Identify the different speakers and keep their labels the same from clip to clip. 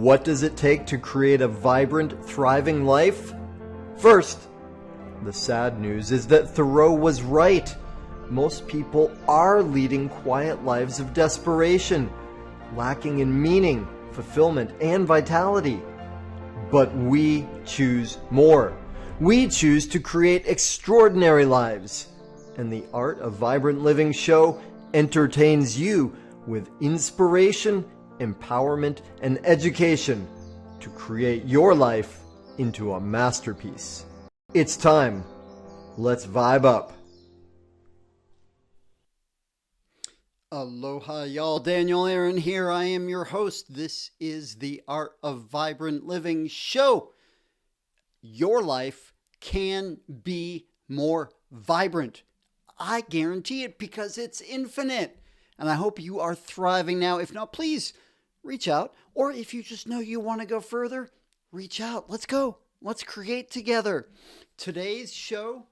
Speaker 1: What does it take to create a vibrant, thriving life? First, the sad news is that Thoreau was right. Most people are leading quiet lives of desperation, lacking in meaning, fulfillment, and vitality. But we choose more. We choose to create extraordinary lives. And the Art of Vibrant Living show entertains you with inspiration, empowerment, and education to create your life into a masterpiece. It's time. Let's vibe up. Aloha, y'all. Daniel Aaron here. I am your host. This is the Art of Vibrant Living show. Your life can be more vibrant. I guarantee it because it's infinite. And I hope you are thriving now. If not, please reach out. Or if you just know you want to go further, reach out. Let's go. Let's create together. Today's show,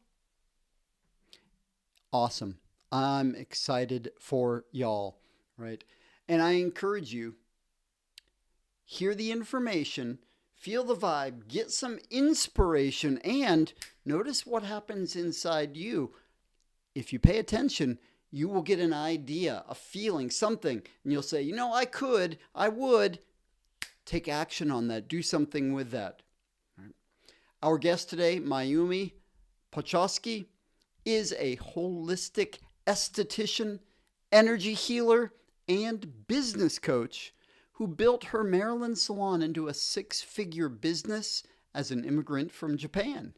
Speaker 1: awesome. I'm excited for y'all, right? And I encourage you, hear the information, feel the vibe, get some inspiration, and notice what happens inside you. If you pay attention, you will get an idea, a feeling, something, and you'll say, I would. Take action on that. Do something with that. Right. Our guest today, Mayumi Pachkoski, is a holistic esthetician, energy healer, and business coach who built her Maryland salon into a six-figure business as an immigrant from Japan.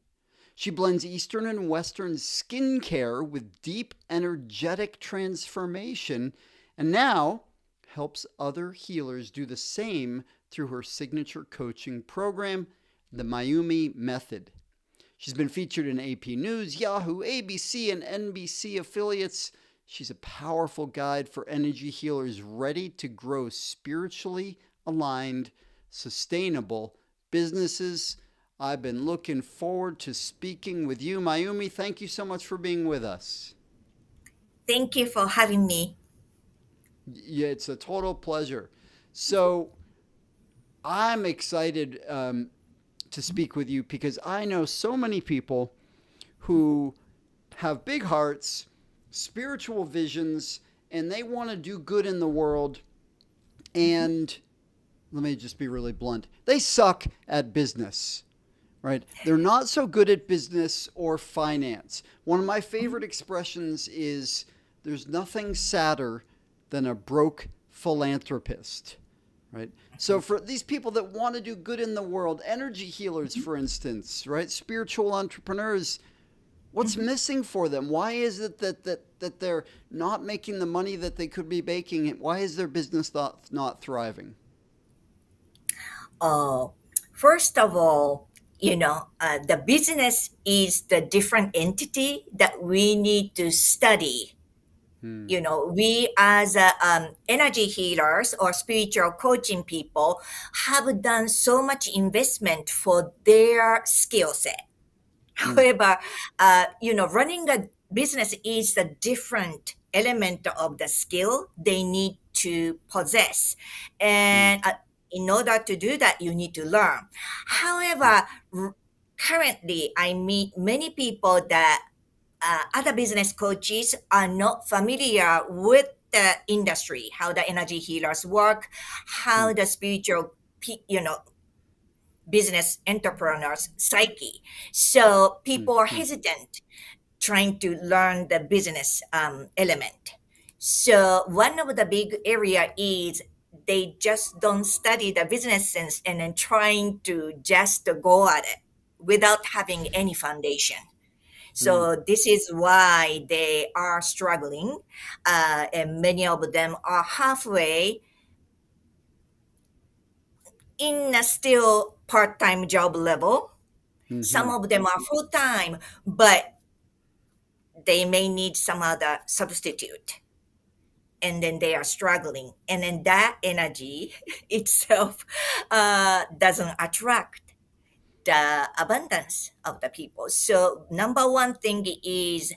Speaker 1: She blends Eastern and Western skincare with deep, energetic transformation, and now helps other healers do the same through her signature coaching program, the Mayumi Method. She's been featured in AP News, Yahoo, ABC, and NBC affiliates. She's a powerful guide for energy healers ready to grow spiritually aligned, sustainable businesses. I've been looking forward to speaking with you. Mayumi, thank you so much for being with us.
Speaker 2: Thank you for having me.
Speaker 1: Yeah, it's a total pleasure. So I'm excited to speak with you because I know so many people who have big hearts, spiritual visions, and they want to do good in the world. And let me just be really blunt. They suck at business. Right? They're not so good at business or finance. One of my favorite expressions is there's nothing sadder than a broke philanthropist. Right? So for these people that want to do good in the world, energy healers, for instance, right? Spiritual entrepreneurs, what's missing for them? Why is it that they're not making the money that they could be making? Why is their business not thriving?
Speaker 2: First of all, the business is the different entity that we need to study. We as energy healers or spiritual coaching people have done so much investment for their skill set. However, running a business is a different element of the skill they need to possess. And in order to do that, you need to learn. However, currently, I meet many people that other business coaches are not familiar with the industry, how the energy healers work, how the spiritual, business entrepreneurs psyche. So people are hesitant trying to learn the business element. So one of the big area is they just don't study the business sense and then trying to just go at it without having any foundation. So this is why they are struggling, and many of them are halfway in a still part-time job level. Some of them are full-time, but they may need some other substitute. And then they are struggling. And then that energy itself doesn't attract the abundance of the people. So number one thing is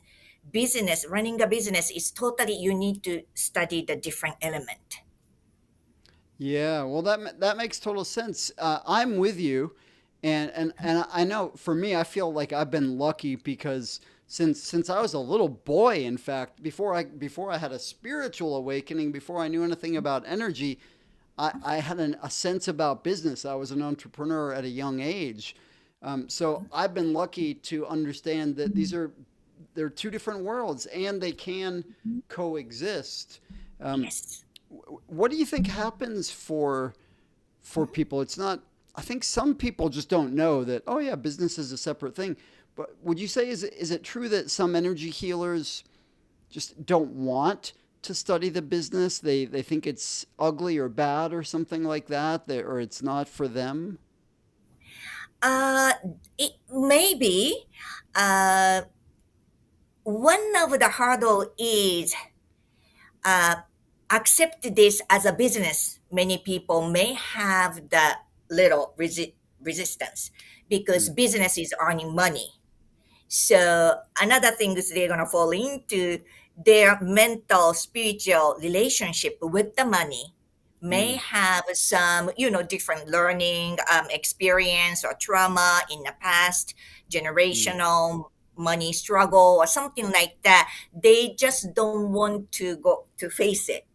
Speaker 2: business, running a business is totally you need to study the different element.
Speaker 1: Yeah, well, that makes total sense. I'm with you, and I know for me, I feel like I've been lucky because since I was a little boy, in fact, before I had a spiritual awakening, before I knew anything about energy, I had a sense about business. I was an entrepreneur at a young age, so I've been lucky to understand that they're two different worlds and they can coexist. Um,
Speaker 2: Yes.
Speaker 1: what do you think happens for people? It's not. I think some people just don't know that. Oh yeah, business is a separate thing. But would you say is it true that some energy healers just don't want to study the business? They think it's ugly or bad or something like that, or it's not for them.
Speaker 2: Uh, it maybe uh, one of the hurdle is uh, accept this as a business. Many people may have the little resistance because
Speaker 1: Hmm.
Speaker 2: business is earning money. So another thing is they're gonna fall into their mental, spiritual relationship with the money may
Speaker 1: Hmm.
Speaker 2: have some, different learning experience or trauma in the past,
Speaker 1: Hmm.
Speaker 2: generational money struggle or something like that. They just don't want to go to face it.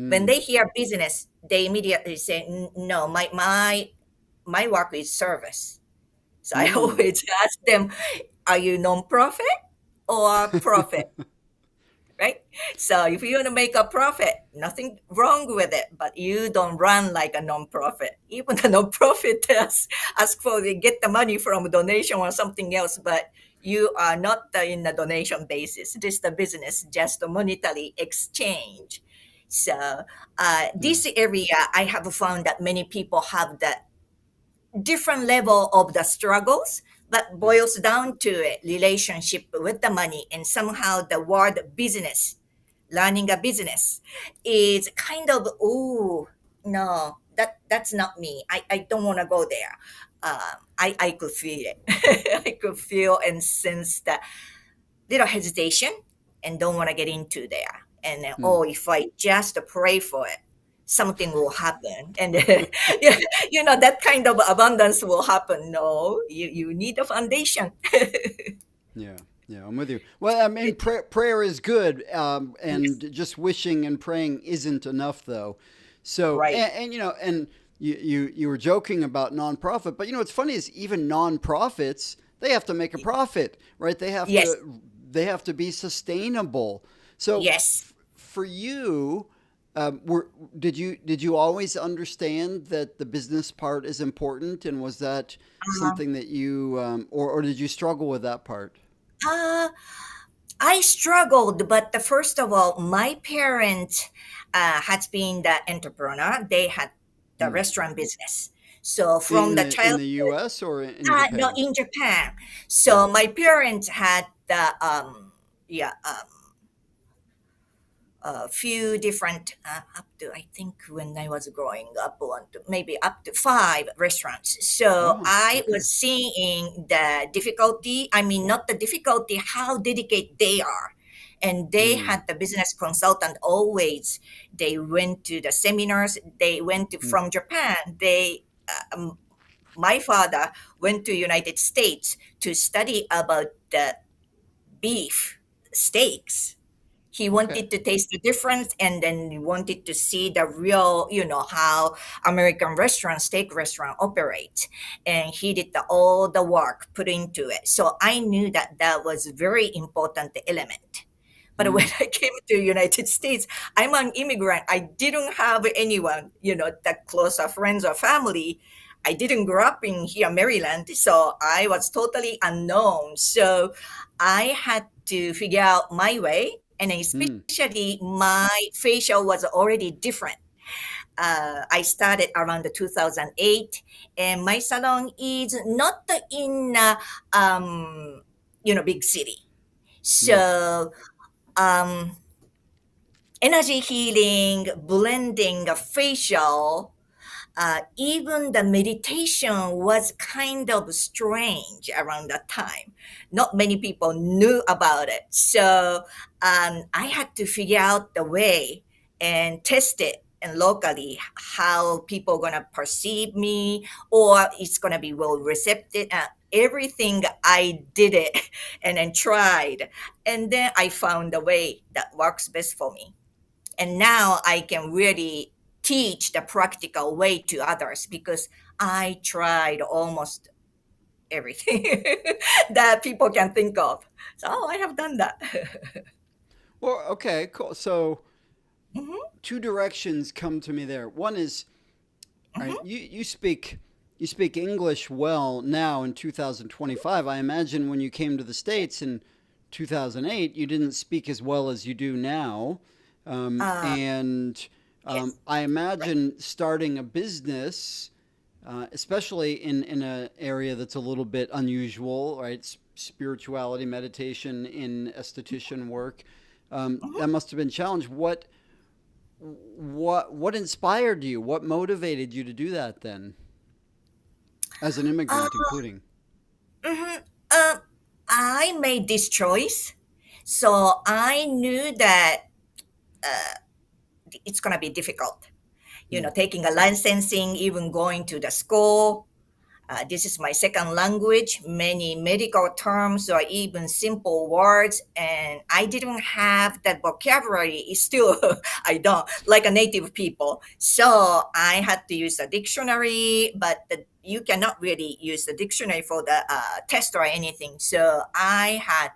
Speaker 2: When
Speaker 1: Hmm.
Speaker 2: they hear business, they immediately say, No, my work is service." So I
Speaker 1: Hmm.
Speaker 2: always ask them, are you non-profit or profit? Right? So if you want to make a profit, nothing wrong with it, but you don't run like a non-profit. Even the non-profit ask for they get the money from a donation or something else, but you are not in a donation basis. This is the business, just a monetary exchange. So
Speaker 1: Yeah.
Speaker 2: this area, I have found that many people have that different level of the struggles, but
Speaker 1: Yeah.
Speaker 2: boils down to a relationship with the money, and somehow the word business, learning a business, is kind of, oh no, that's not me. I don't want to go there. I could feel it. I could feel and sense that little hesitation and don't want to get into there. And then,
Speaker 1: Hmm.
Speaker 2: oh, if I just pray for it, something will happen. And then, yeah, that kind of abundance will happen. No, you need a foundation.
Speaker 1: Yeah, yeah, I'm with you. Well, I mean, prayer is good,
Speaker 2: Yes.
Speaker 1: and just wishing and praying isn't enough, though. So,
Speaker 2: Right.
Speaker 1: and and you were joking about nonprofit, but what's funny is even nonprofits they have to make a profit, right?
Speaker 2: Yes.
Speaker 1: They have to be sustainable. So,
Speaker 2: Yes.
Speaker 1: for you, were did you always understand that the business part is important, and was that
Speaker 2: Uh,
Speaker 1: something that you or did you struggle with that part?
Speaker 2: uh, I struggled, but first of all, my parents had been the entrepreneur. They had the
Speaker 1: Hmm.
Speaker 2: restaurant business. So from the
Speaker 1: In the
Speaker 2: childhood,
Speaker 1: U.S. or in
Speaker 2: no,
Speaker 1: Japan?
Speaker 2: in Japan.
Speaker 1: Yeah.
Speaker 2: So my parents had the yeah a few different up to, I think, when I was growing up, maybe up to five restaurants. So
Speaker 1: Oh,
Speaker 2: I
Speaker 1: okay.
Speaker 2: was seeing the difficulty. I mean, not the difficulty, how dedicated they are. And they
Speaker 1: Hmm.
Speaker 2: had the business consultant always. They went to the seminars. They went to,
Speaker 1: Hmm.
Speaker 2: from Japan. My father went to United States to study about the beef steaks. He
Speaker 1: Okay.
Speaker 2: wanted to taste the difference, and then he wanted to see the real, how American restaurant, steak restaurant operate. And he did all the work put into it. So I knew that that was very important element. But when
Speaker 1: Hmm.
Speaker 2: I came to United States, I'm an immigrant. I didn't have anyone, that close of friends or family. I didn't grow up in here, Maryland, so I was totally unknown. So I had to figure out my way, and
Speaker 1: Hmm.
Speaker 2: especially my facial was already different. I started around the 2008, and my salon is not in big city.
Speaker 1: Hmm.
Speaker 2: So um, energy healing, blending a facial, even the meditation was kind of strange around that time. Not many people knew about it. So I had to figure out the way and test it. and locally, how people gonna perceive me, or it's gonna be well received. Everything I did it and then tried, and then I found a way that works best for me. And now I can really teach the practical way to others because I tried almost everything that people can think of. So I have done that.
Speaker 1: Well, okay, cool. So
Speaker 2: Hmm.
Speaker 1: two directions come to me there. One is, all right,
Speaker 2: Hmm.
Speaker 1: you speak English well now in 2025. I imagine when you came to the States in 2008, you didn't speak as well as you do now.
Speaker 2: Uh,
Speaker 1: And
Speaker 2: yes.
Speaker 1: I
Speaker 2: Right.
Speaker 1: imagine starting a business, especially in an area that's a little bit unusual, right? Spirituality, meditation, in esthetician work. That
Speaker 2: Hmm.
Speaker 1: must have been a challenge. What inspired you? What motivated you to do that then, as an
Speaker 2: Uh,
Speaker 1: immigrant, including?
Speaker 2: hmm I made this choice. So I knew that it's going to be difficult.
Speaker 1: Hmm.
Speaker 2: Taking a licensing, even going to the school. This is my second language, many medical terms or even simple words, and I didn't have that vocabulary. It's still, I don't, like a native people. So I had to use a dictionary, but you cannot really use the dictionary for the test or anything. So I had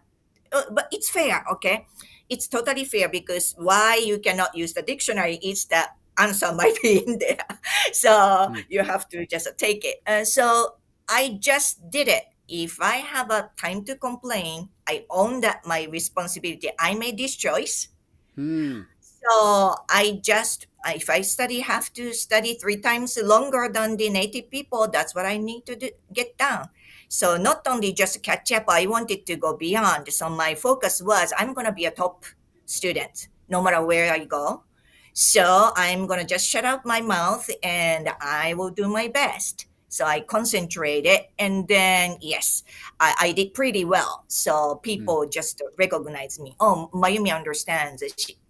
Speaker 2: but it's fair, okay? It's totally fair because why you cannot use the dictionary is the answer might be in there. So
Speaker 1: Hmm.
Speaker 2: you have to just take it. So I just did it. If I have a time to complain, I own that my responsibility. I made this choice.
Speaker 1: Hmm.
Speaker 2: So I just, if I study, have to study three times longer than the native people. That's what I need to do, get done. So not only just catch up, I wanted to go beyond. So my focus was I'm gonna be a top student no matter where I go. So I'm gonna just shut up my mouth and I will do my best. So I concentrated, and then yes, I did pretty well. So
Speaker 1: Hmm.
Speaker 2: people just recognize me. Oh, Mayumi understands. She,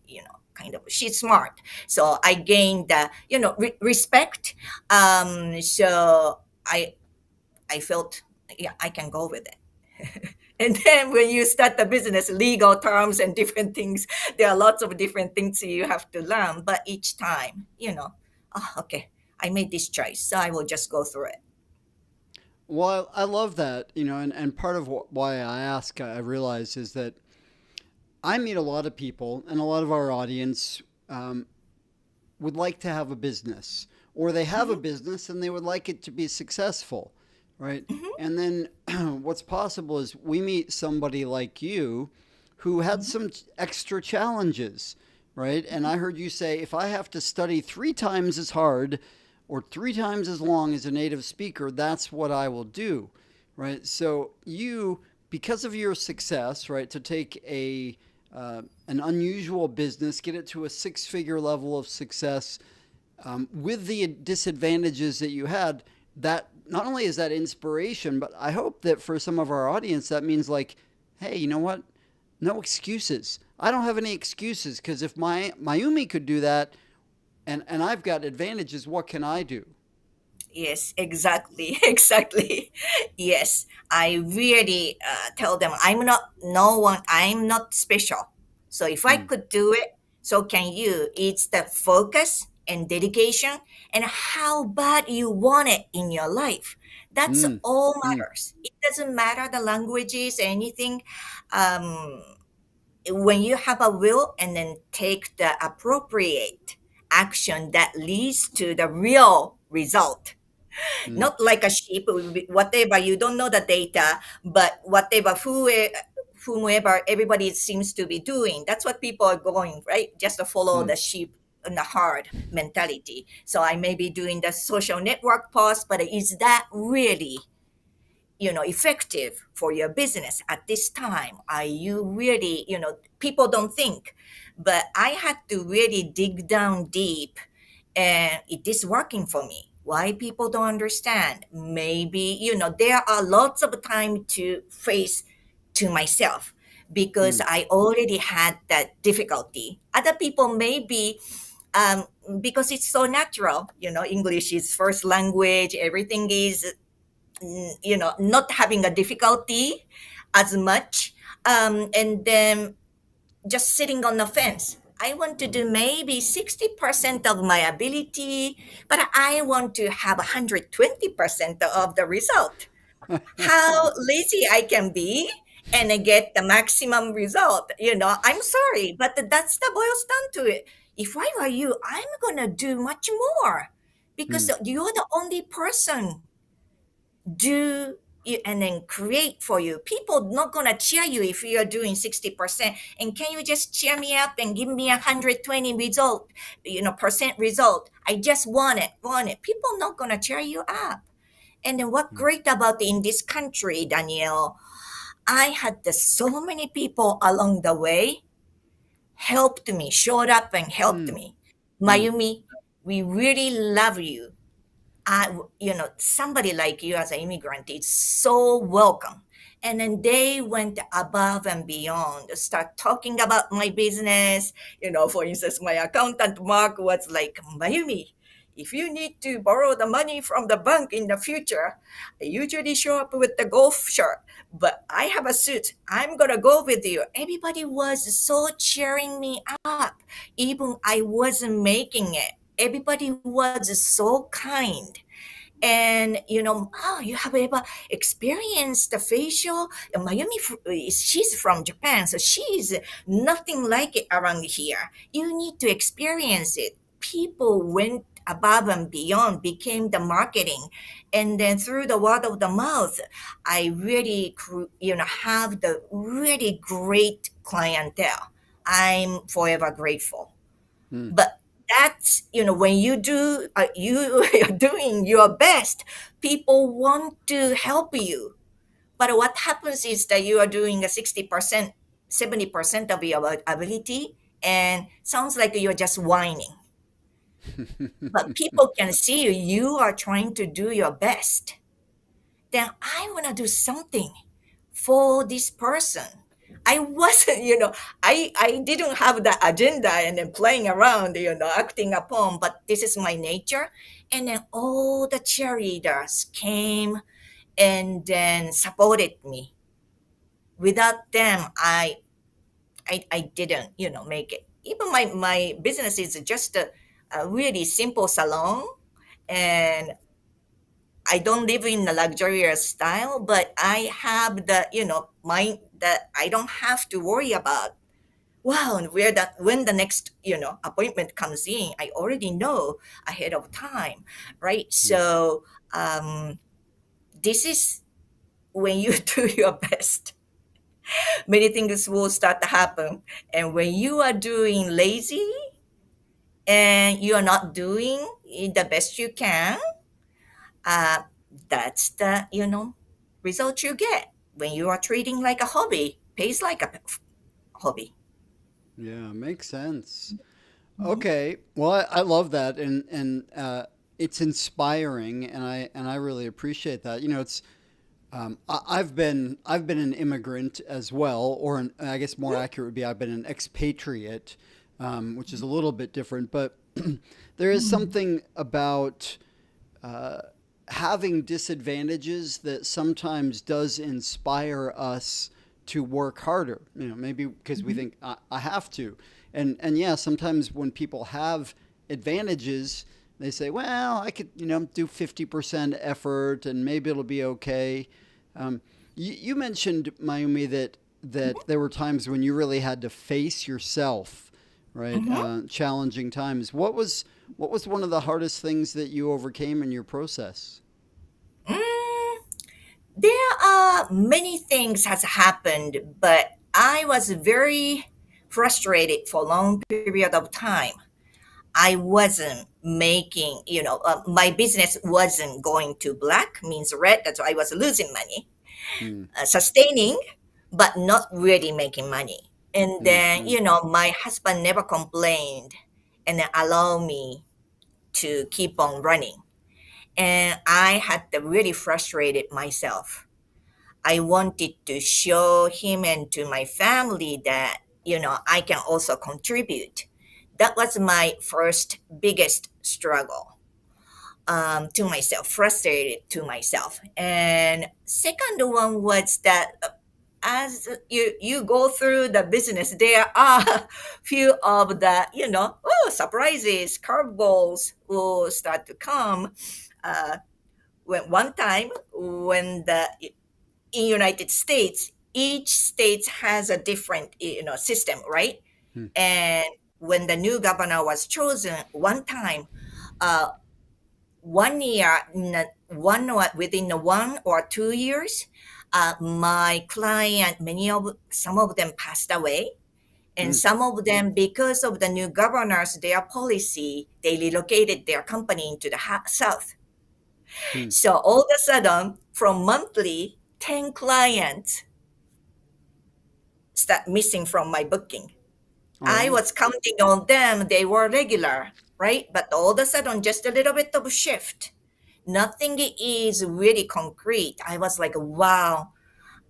Speaker 2: kind of she's smart. So I gained the respect. So I felt, yeah, I can go with it. And then when you start the business, legal terms and different things, there are lots of different things you have to learn. But each time, okay, I made this choice, so I will just go through it.
Speaker 1: Well, I love that, and part of why I ask, I realize, is that I meet a lot of people, and a lot of our audience um, would like to have a business, or they have a
Speaker 2: Hmm.
Speaker 1: business and they would like it to be successful, right?
Speaker 2: Hmm.
Speaker 1: And then what's possible is we meet somebody like you who had
Speaker 2: Hmm.
Speaker 1: some extra challenges, right? And I heard you say, if I have to study three times as hard or three times as long as a native speaker, that's what I will do, right? So you, because of your success, right, to take an unusual business, get it to a six-figure level of success, with the disadvantages that you had, that not only is that inspiration, but I hope that for some of our audience, that means like, hey, you know what? No excuses. I don't have any excuses because if my Mayumi could do that, and I've got advantages, what can I do?
Speaker 2: Yes, exactly, exactly. Yes, I really tell them I'm not no one. I'm not special. So if I
Speaker 1: Hmm.
Speaker 2: could do it, so can you. It's the focus and dedication and how bad you want it in your life. That's
Speaker 1: Hmm.
Speaker 2: all
Speaker 1: Hmm.
Speaker 2: matters. It doesn't matter the languages, anything. Um, when you have a will and then take the appropriate action that leads to the real result,
Speaker 1: Hmm.
Speaker 2: not like a sheep, whatever, you don't know the data, but whatever, whomever everybody seems to be doing, that's what people are going, right? Just to follow
Speaker 1: Hmm.
Speaker 2: the sheep in the herd mentality. So I may be doing the social network post, but is that really effective for your business at this time? Are you really, people don't think, but I had to really dig down deep, and it is working for me. Why people don't understand? Maybe there are lots of time to face to myself because
Speaker 1: Hmm.
Speaker 2: I already had that difficulty. Other people maybe um, because it's so natural. English is first language. Everything is, not having a difficulty as much. And then just sitting on the fence. I want to do maybe 60% of my ability, but I want to have 120% of the result. How lazy I can be and I get the maximum result. I'm sorry, but that's the boils down to it. If I were you, I'm gonna do much more because
Speaker 1: Hmm.
Speaker 2: you're the only person do and then create for you. People not gonna cheer you if you're doing 60%. And can you just cheer me up and give me 120 result, percent result? I just want it. People not gonna cheer you up. And then what
Speaker 1: Hmm.
Speaker 2: great about in this country, Danielle, I had so many people along the way helped me, showed up and helped
Speaker 1: Hmm.
Speaker 2: me.
Speaker 1: Hmm.
Speaker 2: Mayumi, we really love you. Somebody like you as an immigrant is so welcome. And then they went above and beyond, start talking about my business. For instance, my accountant Mark was like, Mayumi, if you need to borrow the money from the bank in the future, I usually show up with the golf shirt, but I have a suit. I'm gonna go with you. Everybody was so cheering me up, even I wasn't making it. Everybody was so kind. And oh, you have ever experienced the facial? Mayumi, she's from Japan, so she's nothing like it around here. You need to experience it. People went above and beyond, became the marketing, and then through the word of the mouth, I really have the really great clientele. I'm forever grateful.
Speaker 1: Hmm.
Speaker 2: But that's when you do you're doing your best, people want to help you. But what happens is that you are doing a 60%, 70% of your ability, and sounds like you're just whining. But people can see you are trying to do your best. Then I want to do something for this person. I wasn't, I didn't have the agenda and then playing around, acting upon, but this is my nature. And then all the cheerleaders came and then supported me. Without them, I didn't, make it. Even my business is just a really simple salon, and I don't live in a luxurious style, but I have the, mind that I don't have to worry about. Wow, and when the next, appointment comes in, I already know ahead of time, right?
Speaker 1: Hmm.
Speaker 2: So this is when you do your best, many things will start to happen. And when you are doing lazy and you are not doing the best you can, uh, that's the result you get when you are treating like a hobby, pays like a hobby.
Speaker 1: Yeah, makes sense.
Speaker 2: Mhm.
Speaker 1: Okay, well, I love that, and it's inspiring, and I really appreciate that. It's I've been an immigrant as well, or I guess more accurate would be I've been an expatriate, which is a little bit different, but there is
Speaker 2: Mhm.
Speaker 1: something about uh, having disadvantages that sometimes does inspire us to work harder. Maybe because we
Speaker 2: Mhm.
Speaker 1: think I have to, and yeah, sometimes when people have advantages, they say, well, I could do 50% effort and maybe it'll be okay. Um, you mentioned, Mayumi, that there were times when you really had to face yourself, right?
Speaker 2: Mhm.
Speaker 1: Challenging times. What was one of the hardest things that you overcame in your process?
Speaker 2: Mm, there are many things has happened, but I was very frustrated for a long period of time. I wasn't making, my business wasn't going to black, means red. That's why I was losing money,
Speaker 1: Hmm.
Speaker 2: sustaining, but not really making money. And
Speaker 1: Hmm.
Speaker 2: then,
Speaker 1: Hmm.
Speaker 2: my husband never complained and then allow me to keep on running. And I had to really frustrated myself. I wanted to show him and to my family that, I can also contribute. That was my first biggest struggle, to myself, frustrated to myself. And second one was that, as you go through the business, there are few of the, surprises, curveballs will start to come. Uh, when one time when the in United States, each state has a different system, right?
Speaker 1: Hmm.
Speaker 2: And when the new governor was chosen, one time, uh, 1 year, within 1 or 2 years, my client, some of them passed away, and
Speaker 1: Hmm.
Speaker 2: some of them, because of the new governors, their policy, they relocated their company into the south.
Speaker 1: Hmm.
Speaker 2: So all of a sudden, from monthly, 10 clients start missing from my booking.
Speaker 1: Oh
Speaker 2: I
Speaker 1: wow.
Speaker 2: was counting on them, they were regular, right? But all of a sudden, just a little bit of a shift. Nothing is really concrete. I was like, wow,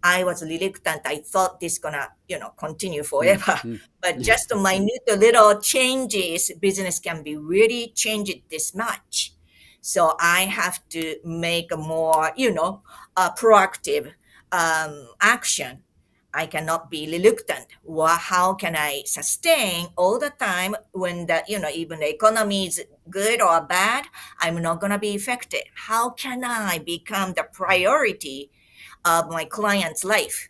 Speaker 2: I was reluctant. I thought this gonna, continue
Speaker 1: Hmm.
Speaker 2: forever.
Speaker 1: Hmm.
Speaker 2: But just the minute little changes, business can be really changed this much. So I have to make a more, proactive action. I cannot be reluctant. Well, how can I sustain all the time when the, even the economy is good or bad? I'm not gonna be affected. How can I become the priority of my client's life?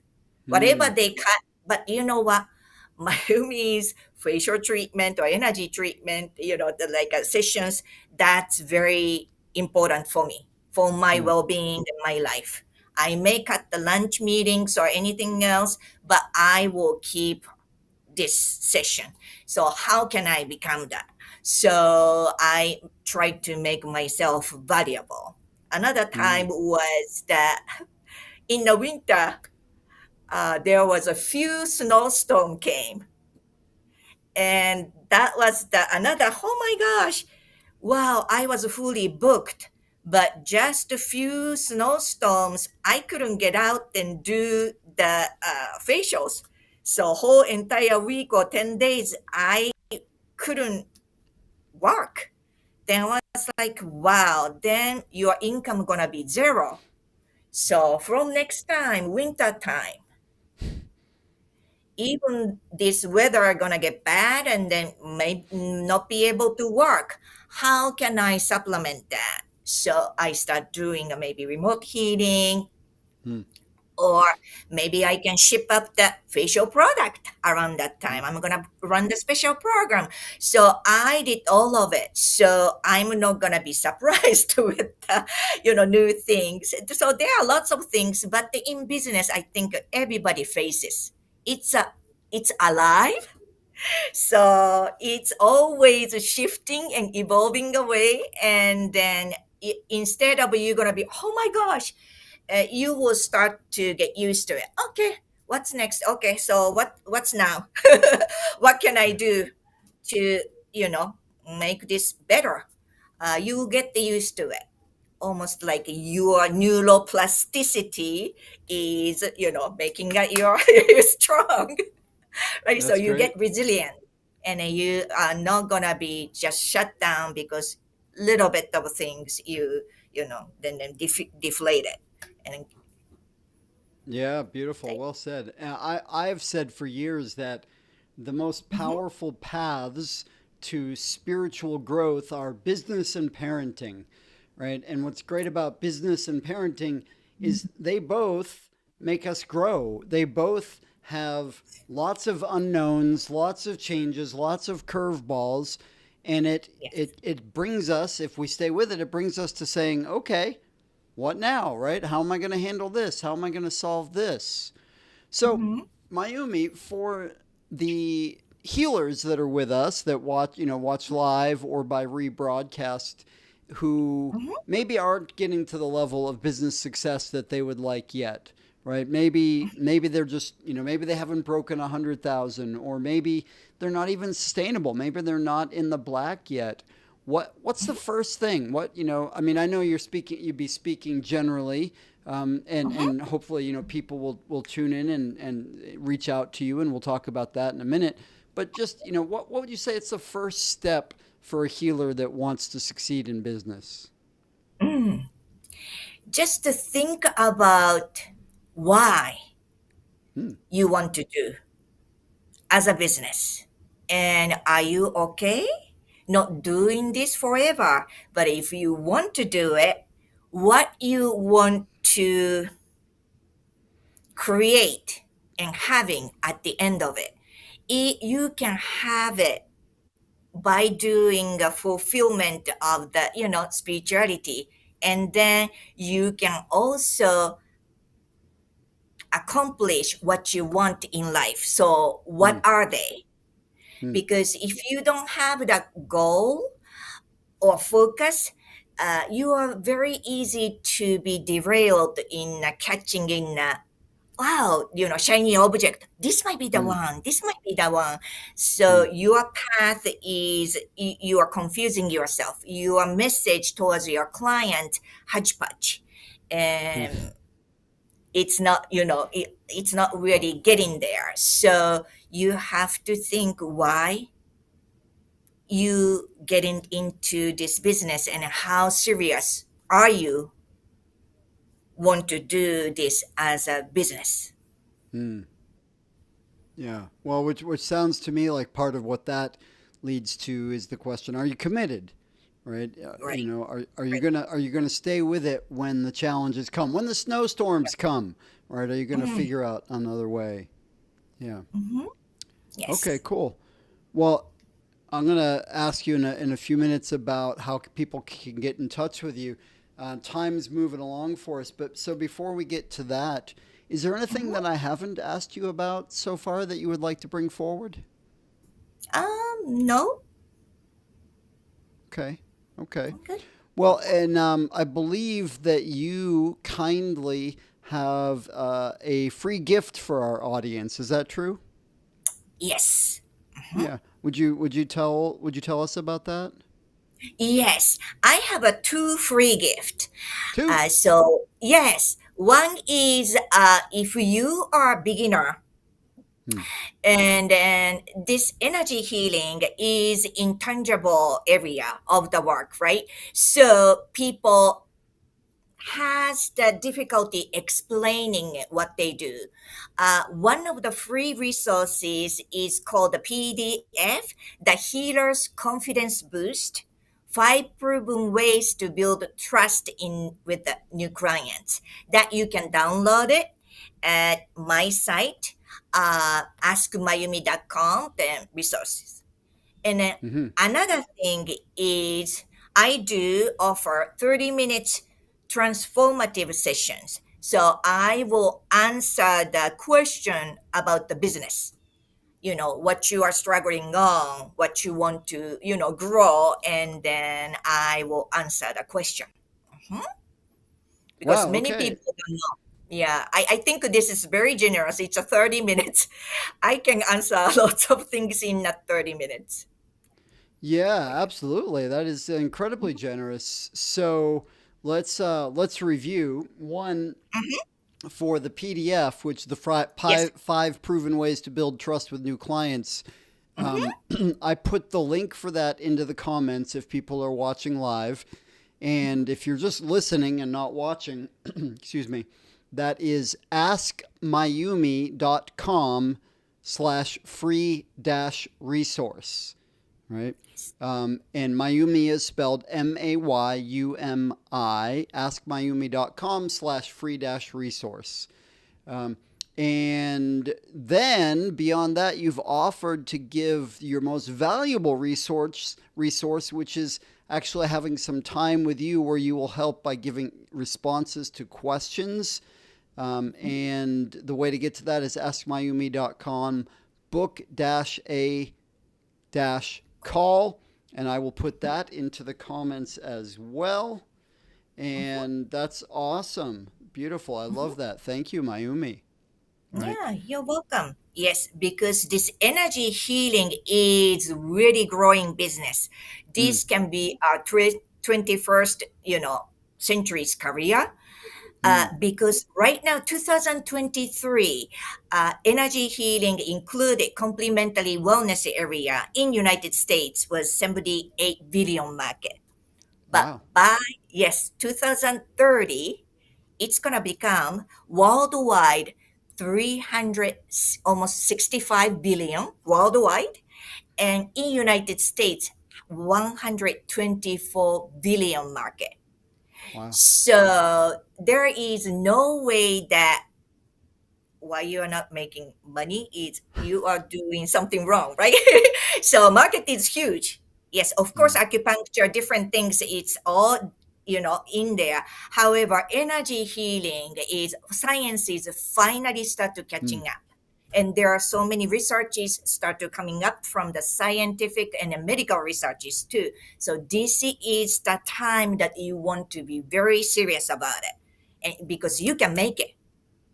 Speaker 2: Whatever
Speaker 1: Hmm.
Speaker 2: they cut, but you know what? Mayumi's facial treatment or energy treatment, sessions, that's very important for me, for my
Speaker 1: Hmm.
Speaker 2: well-being in my life. I may cut the lunch meetings or anything else, but I will keep this session. So how can I become that? So I try to make myself valuable. Another
Speaker 1: Hmm.
Speaker 2: time was that in the winter, there was a few snowstorm came, and that was the another. Oh my gosh! Wow, I was fully booked, but just a few snowstorms, I couldn't get out and do the facials. So whole entire week or 10 days, I couldn't work. Then I was like, wow, then your income gonna be zero. So from next time, winter time, even this weather are gonna get bad and then may not be able to work. How can I supplement that? So I start doing maybe remote heating,
Speaker 1: Hmm.
Speaker 2: or maybe I can ship up the facial product around that
Speaker 1: Hmm.
Speaker 2: time. I'm gonna run the special program. So I did all of it. So I'm not gonna be surprised with new things. So there are lots of things, but in business, I think everybody faces. It's a it's alive, so it's always shifting and evolving away. And then instead of you gonna be, oh my gosh, you will start to get used to it. Okay, what's next? Okay, so what's now? What can I do to make this better? You will get used to it. Almost like your neuroplasticity is making that you're strong, right? So
Speaker 1: That's
Speaker 2: you
Speaker 1: great.
Speaker 2: get resilient, and then you are not gonna be just shut down because little bit of things then deflate it. And
Speaker 1: Yeah, beautiful.
Speaker 2: okay.
Speaker 1: Well said. I've said for years that the most
Speaker 2: Mhm.
Speaker 1: powerful paths to spiritual growth are business and parenting, right? And what's great about business and parenting is they both make us grow. They both have lots of unknowns, lots of changes, lots of curveballs, and it
Speaker 2: Yes.
Speaker 1: it it brings us, if we stay with it, it brings us to saying, okay, what now, right? How am I going to handle this? How am I going to solve this? So,
Speaker 2: Mm-hmm.
Speaker 1: Mayumi, for the healers that are with us that watch live or by rebroadcast, who
Speaker 2: Mm-hmm.
Speaker 1: maybe aren't getting to the level of business success that they would like yet, right? Maybe they're just, maybe they haven't broken 100,000, or maybe they're not even sustainable. Maybe they're not in the black yet. What's the first thing? I mean, I know you'd be speaking generally, and hopefully, people will tune in and reach out to you, and we'll talk about that in a minute. but just, what would you say it's the first step for a healer that wants to succeed in business?
Speaker 2: Mm. Just to think about why
Speaker 1: Hmm.
Speaker 2: you want to do as a business. And are you okay not doing this forever? But if you want to do it, what you want to create and having at the end of it, you can have it by doing a fulfillment of the spirituality, and then you can also accomplish what you want in life. So
Speaker 1: Hmm.
Speaker 2: what are they?
Speaker 1: Hmm.
Speaker 2: Because if you don't have that goal or focus, you are very easy to be derailed in catching in wow, shiny object. This might be the
Speaker 1: Hmm.
Speaker 2: one. This might be the one. So
Speaker 1: Hmm.
Speaker 2: your path is you are confusing yourself. Your message towards your client hodgepodge,
Speaker 1: Hmm.
Speaker 2: and it's not it's not really getting there. So you have to think why you getting into this business and how serious are you want to do this as a business.
Speaker 1: Hmm. Yeah. Well, which sounds to me like part of what that leads to is the question: are you committed? Right?
Speaker 2: Right.
Speaker 1: Are you gonna stay with it when the challenges come, when the snowstorms come? Right? Are you gonna
Speaker 2: Mm.
Speaker 1: figure out another way? Yeah.
Speaker 2: Hmm.
Speaker 1: Okay.
Speaker 2: Yes.
Speaker 1: Cool. Well, I'm gonna ask you in a few minutes about how people can get in touch with you. Time's moving along for us, but so before we get to that, is there anything
Speaker 2: Hmm.
Speaker 1: that I haven't asked you about so far that you would like to bring forward?
Speaker 2: No.
Speaker 1: Okay. Okay.
Speaker 2: Okay.
Speaker 1: Well, and I believe that you kindly have a free gift for our audience. Is that true?
Speaker 2: Yes. Mhm.
Speaker 1: Yeah. Would you tell us about that?
Speaker 2: Yes. I have a two free gift.
Speaker 1: Two.
Speaker 2: So yes, one is if you are a beginner
Speaker 1: Hmm.
Speaker 2: and then this energy healing is intangible area of the work, right? So people has the difficulty explaining what they do. One of the free resources is called the PDF, the Healer's Confidence Boost. 5 proven ways to build trust in with the new clients. That you can download it at my site, askmayumi.com, the resources. And then
Speaker 1: Mm-hmm.
Speaker 2: another thing is I do offer 30 minutes transformative sessions. So I will answer the question about the business, what you are struggling on, what you want to, grow, and then I will answer the question. Mhm. Because
Speaker 1: Wow.
Speaker 2: many
Speaker 1: Okay.
Speaker 2: people don't know. Yeah, I think this is very generous. It's a 30 minutes. I can answer lots of things in that 30 minutes.
Speaker 1: Yeah, absolutely. That is incredibly generous. So let's review one
Speaker 2: Mhm.
Speaker 1: for the PDF, which the
Speaker 2: Yes.
Speaker 1: five proven ways to build trust with new clients.
Speaker 2: Mhm.
Speaker 1: I put the link for that into the comments if people are watching live, and if you're just listening and not watching, excuse me, that is askmayumi.com/free dash resource, right? And Mayumi is spelled Mayumi, askmayumi.com/free dash resource. Um, and then beyond that, you've offered to give your most valuable resource, which is actually having some time with you where you will help by giving responses to questions. And the way to get to that is askmayumi.com book a call, and I will put that into the comments as well.
Speaker 2: Mhm.
Speaker 1: And that's awesome. Beautiful. I
Speaker 2: Mhm.
Speaker 1: love that. Thank you, Mayumi. All right.
Speaker 2: Yeah, you're welcome. Yes, because this energy healing is really growing business.
Speaker 1: Mm,
Speaker 2: This can be a 21st, century's career. Because right now, 2023, energy healing included complementary wellness area in United States was 78 billion market. But
Speaker 1: Wow.
Speaker 2: by, yes, 2030, it's going to become worldwide 300, almost 65 billion worldwide. And in United States, 124 billion market.
Speaker 1: Wow.
Speaker 2: So there is no way that why you are not making money is you are doing something wrong, right? So market is huge. Yes, of course,
Speaker 1: Mm,
Speaker 2: acupuncture, different things, it's all in there. However, energy healing is science is finally start to
Speaker 1: mm,
Speaker 2: catching up. And there are so many researches start to coming up from the scientific and the medical researches too. So this is the time that you want to be very serious about it. And because you can make it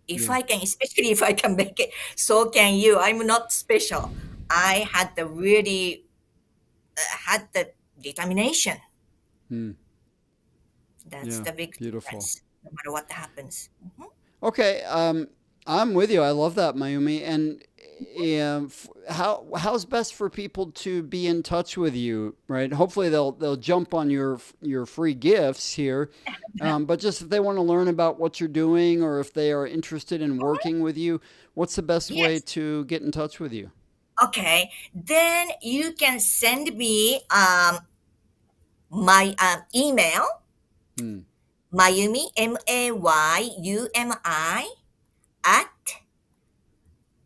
Speaker 2: if
Speaker 1: yeah.
Speaker 2: I can, especially if I can make it, so can you. I'm not special. I had the really had the determination.
Speaker 1: Mm,
Speaker 2: That's
Speaker 1: yeah.
Speaker 2: the big
Speaker 1: Beautiful.
Speaker 2: difference, no matter what happens.
Speaker 1: Okay. I'm with you. I love that, Mayumi. And how's best for people to be in touch with you, right? Hopefully they'll jump on your free gifts here. But just if they want to learn about what you're doing, or if they are interested in working with you, what's the best way
Speaker 2: Yes.
Speaker 1: to get in touch with you?
Speaker 2: Okay. Then you can send me my email,
Speaker 1: Hmm.
Speaker 2: Mayumi, Mayumi, at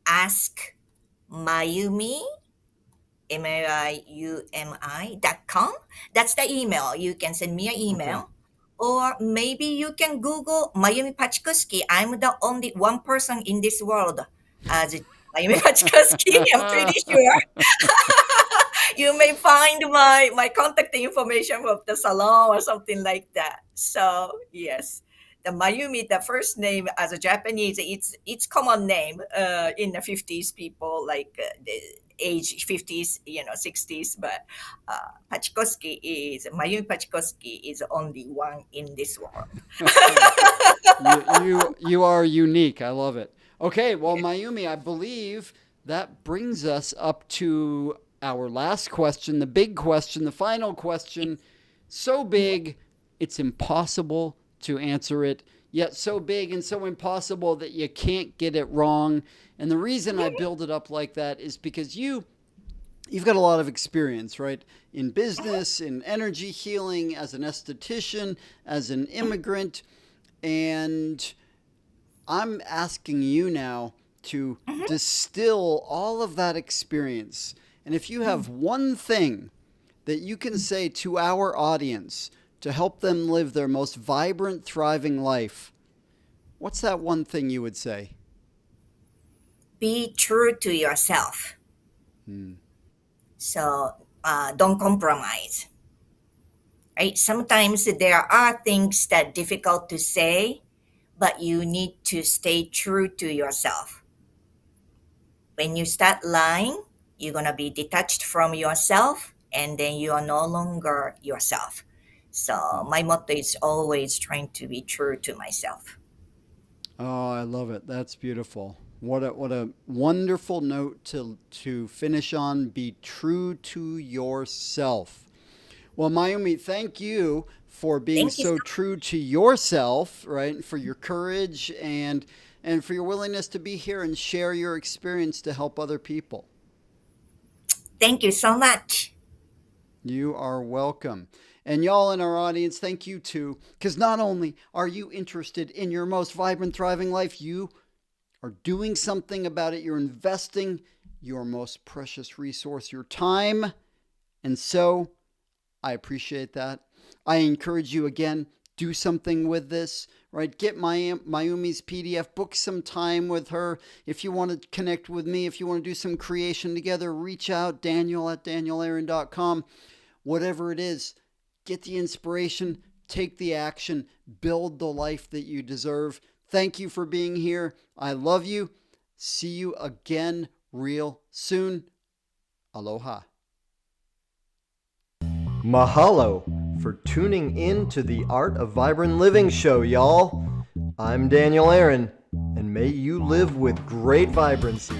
Speaker 2: askmayumi, maiyumi.com. That's the email. You can send me an
Speaker 1: Okay.
Speaker 2: email. Or maybe you can Google Mayumi Pachkoski. I'm the only one person in this world as Mayumi Pachkoski. I'm pretty sure you may find my contact information from the salon or something like that. So yes, the Mayumi, the first name as a Japanese, it's common name in the 50s people like the age 50s, 60s. But Pachkoski is Mayumi Pachkoski is only one in this world.
Speaker 1: You are unique. I love it. Okay, well, Mayumi, I believe that brings us up to our last question, the big question, the final question. So big, it's impossible to answer it, yet so big and so impossible that you can't get it wrong. And the reason I build it up like that is because you've got a lot of experience, right? In business, in energy healing, as an esthetician, as an immigrant. And I'm asking you now to distill all of that experience. And if you have one thing that you can say to our audience to help them live their most vibrant, thriving life, what's that one thing you would say?
Speaker 2: Be true to yourself.
Speaker 1: Hmm.
Speaker 2: So don't compromise. Right? Sometimes there are things that difficult to say, but you need to stay true to yourself. When you start lying, you're gonna be detached from yourself, and then you are no longer yourself. So my motto is always trying to be true to myself.
Speaker 1: Oh, I love it. That's beautiful. What a wonderful note to finish on. Be true to yourself. Well, Mayumi, thank you for being
Speaker 2: Thank you.
Speaker 1: so true to yourself, right? For your courage and for your willingness to be here and share your experience to help other people.
Speaker 2: Thank you so much.
Speaker 1: You are welcome. And y'all in our audience, thank you too. Because not only are you interested in your most vibrant, thriving life, you are doing something about it. You're investing your most precious resource, your time. And so I appreciate that. I encourage you again, do something with this, right? Get Mayumi's PDF, book some time with her. If you want to connect with me, if you want to do some creation together, reach out, daniel@danielaaron.com. Whatever it is, get the inspiration, take the action, build the life that you deserve. Thank you for being here. I love you. See you again real soon. Aloha. Mahalo for tuning in to the Art of Vibrant Living show, y'all. I'm Daniel Aaron, and may you live with great vibrancy.